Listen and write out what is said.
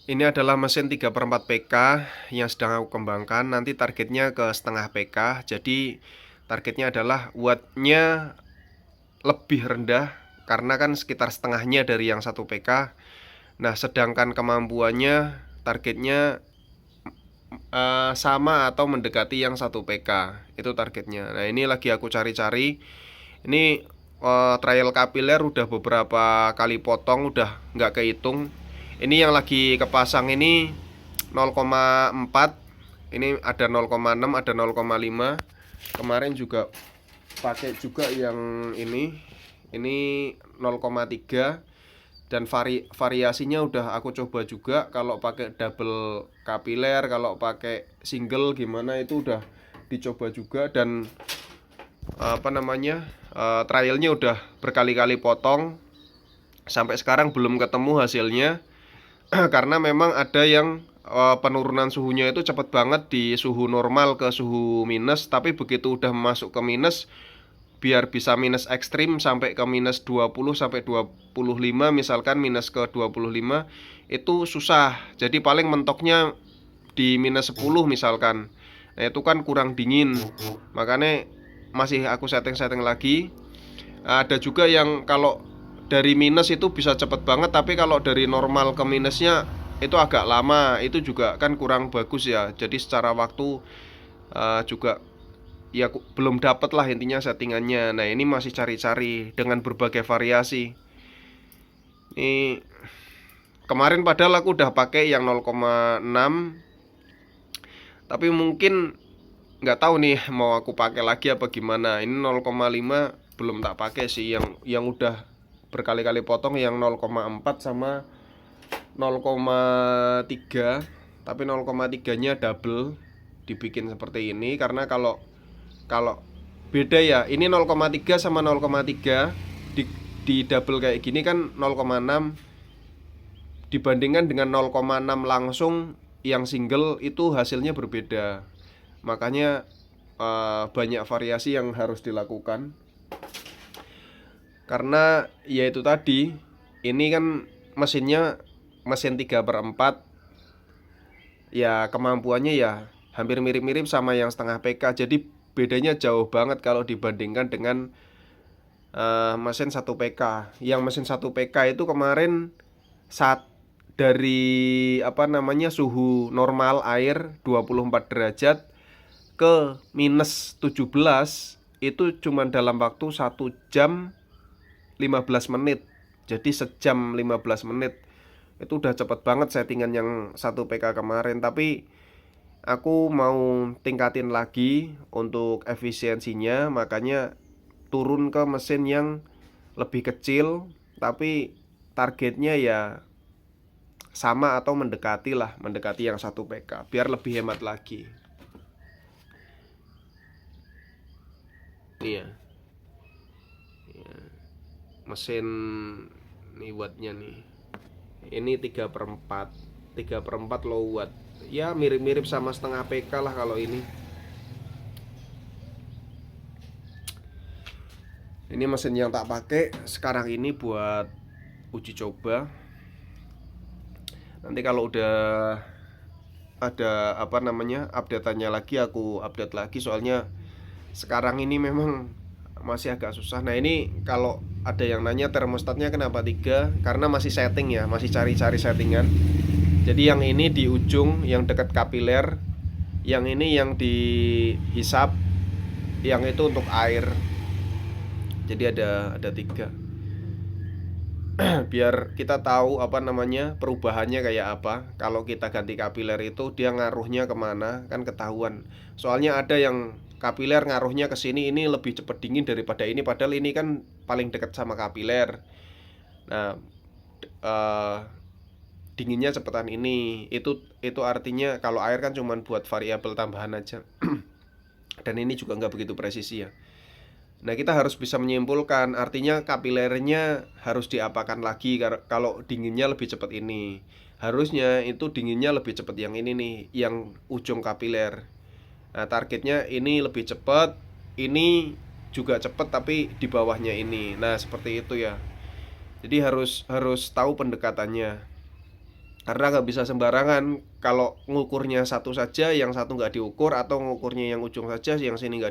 Ini adalah mesin 3/4 PK yang sedang aku kembangkan. Nanti targetnya ke setengah PK. Jadi targetnya adalah wattnya lebih rendah karena kan sekitar setengahnya dari yang 1 PK. Nah, sedangkan kemampuannya targetnya sama atau mendekati yang 1 PK. Itu targetnya. Nah, ini lagi aku cari-cari. Ini trial kapiler udah beberapa kali potong, udah nggak kehitung. Ini yang lagi kepasang ini 0,4. Ini ada 0,6, ada 0,5. Kemarin juga pakai juga yang ini 0,3. Dan variasinya udah aku coba juga. Kalau pakai double kapiler, kalau pakai single gimana, itu udah dicoba juga. Dan trialnya udah berkali-kali potong. Sampai sekarang belum ketemu hasilnya. Karena memang ada yang penurunan suhunya itu cepet banget di suhu normal ke suhu minus. Tapi begitu udah masuk ke minus, biar bisa minus ekstrim sampai ke minus 20 sampai 25, misalkan minus ke 25, itu susah. Jadi paling mentoknya di minus 10 misalkan. Nah, itu kan kurang dingin. Makanya masih aku setting-setting lagi. Ada juga yang kalau dari minus itu bisa cepet banget, tapi kalau dari normal ke minusnya itu agak lama. Itu juga kan kurang bagus ya. Jadi secara waktu juga ya belum dapet lah intinya settingannya. Nah, ini masih cari-cari dengan berbagai variasi. Ini kemarin padahal aku udah pakai yang 0,6, tapi mungkin nggak tahu nih mau aku pakai lagi apa gimana. Ini 0,5 belum tak pakai sih. Yang udah berkali-kali potong yang 0,4 sama 0,3. Tapi 0,3 nya double dibikin seperti ini karena kalau kalau beda ya, ini 0,3 sama 0,3 di double kayak gini kan 0,6, dibandingkan dengan 0,6 langsung yang single itu hasilnya berbeda. Makanya banyak variasi yang harus dilakukan. Karena ya itu tadi, ini kan mesinnya mesin 3/4. Ya kemampuannya ya hampir mirip-mirip sama yang setengah PK. Jadi bedanya jauh banget kalau dibandingkan dengan mesin 1 PK. Yang mesin 1 PK itu kemarin saat dari suhu normal air 24 derajat ke minus 17 itu cuma dalam waktu 1 jam 15 menit. Jadi sejam 15 menit. Itu udah cepet banget settingan yang 1 PK kemarin. Tapi aku mau tingkatin lagi untuk efisiensinya. Makanya turun ke mesin yang lebih kecil, tapi targetnya ya sama atau mendekati lah, mendekati yang 1 PK biar lebih hemat lagi. Iya, mesin nih wattnya nih. Ini 3/4, 3/4 low watt. Ya mirip-mirip sama setengah PK lah kalau ini. Ini mesin yang tak pakai sekarang ini buat uji coba. Nanti kalau udah ada update-nya lagi, aku update lagi. Soalnya sekarang ini memang masih agak susah. Nah, ini kalau ada yang nanya termostatnya kenapa 3, karena masih setting ya, masih cari-cari settingan. Jadi yang ini di ujung yang dekat kapiler, yang ini yang dihisap, yang itu untuk air. Jadi ada 3. Biar kita tahu perubahannya kayak apa. Kalau kita ganti kapiler itu dia ngaruhnya kemana, kan ketahuan. Soalnya ada yang kapiler ngaruhnya ke sini, ini lebih cepat dingin daripada ini, padahal ini kan paling dekat sama kapiler. Nah, dinginnya cepetan ini. Itu artinya kalau air kan cuma buat variabel tambahan aja. Dan ini juga nggak begitu presisi ya. Nah, kita harus bisa menyimpulkan, artinya kapilernya harus diapakan lagi kalau dinginnya lebih cepat ini. Harusnya itu dinginnya lebih cepat yang ini nih, yang ujung kapiler. Nah, targetnya ini lebih cepat, ini juga cepat tapi di bawahnya ini. Nah, seperti itu ya. Jadi harus tahu pendekatannya. Karena nggak bisa sembarangan, kalau ngukurnya satu saja, yang satu nggak diukur, atau ngukurnya yang ujung saja, yang sini nggak